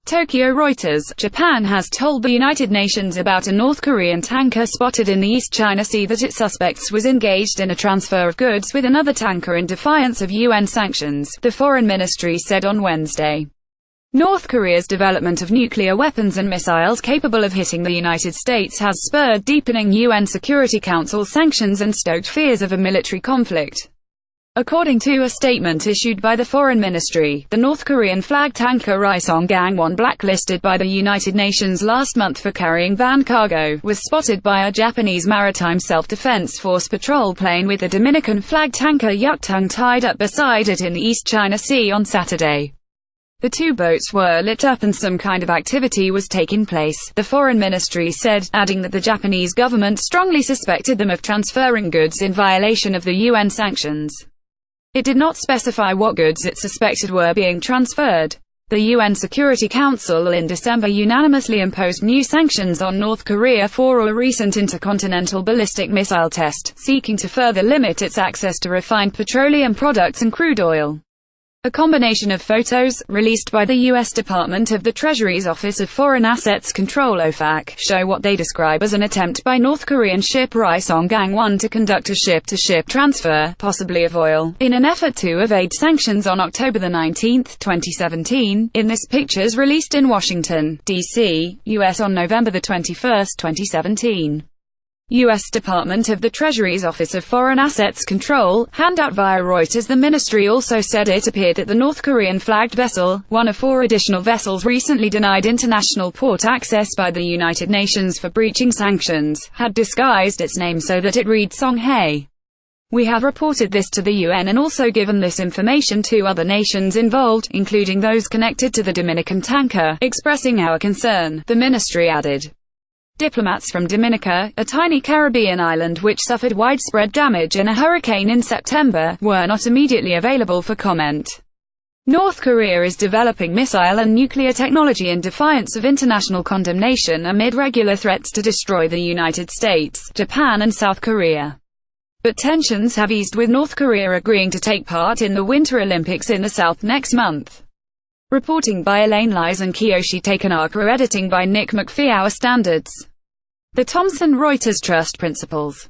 Tokyo. Reuters. Japan has told the United Nations about a North Korean tanker spotted in the East China Sea that its suspects was engaged in a transfer of goods with another tanker in defiance of UN sanctions, the Foreign Ministry said on Wednesday. North Korea's development of nuclear weapons and missiles capable of hitting the United States has spurred deepening UN Security Council sanctions and stoked fears of a military conflict. According to a statement issued by the Foreign Ministry, the North Korean-flagged tanker Rye Song Gang, one blacklisted by the United Nations last month for carrying banned cargo, was spotted by a Japanese Maritime Self-Defense Force patrol plane with the Dominican-flagged tanker Yuk Tung tied up beside it in the East China Sea on Saturday. The two boats were lit up and some kind of activity was taking place, the Foreign Ministry said, adding that the Japanese government strongly suspected them of transferring goods in violation of the UN sanctions. It did not specify what goods it suspected were being transferred. The UN Security Council in December unanimously imposed new sanctions on North Korea for a recent intercontinental ballistic missile test, seeking to further limit its access to refined petroleum products and crude oil. A combination of photos, released by the U.S. Department of the Treasury's Office of Foreign Assets Control (OFAC), show what they describe as an attempt by North Korean ship Rye Song Gang 1 to conduct a ship-to-ship transfer, possibly of oil, in an effort to evade sanctions on October 19, 2017, in this pictures released in Washington, D.C., U.S. on November 21, 2017. U.S. Department of the Treasury's Office of Foreign Assets Control, handout via Reuters. The ministry also said it appeared that the North Korean-flagged vessel, one of 4 additional vessels recently denied international port access by the United Nations for breaching sanctions, had disguised its name so that it read Song Hae. We have reported this to the UN and also given this information to other nations involved, including those connected to the Dominican tanker, expressing our concern, the ministry added. Diplomats from Dominica, a tiny Caribbean island which suffered widespread damage in a hurricane in September, were not immediately available for comment. North Korea is developing missile and nuclear technology in defiance of international condemnation amid regular threats to destroy the United States, Japan and South Korea. But tensions have eased with North Korea agreeing to take part in the Winter Olympics in the South next month. Reporting by Elaine Lies and Kiyoshi Takanaka. Editing by Nick McPhee. Our standards. The Thomson Reuters Trust Principles.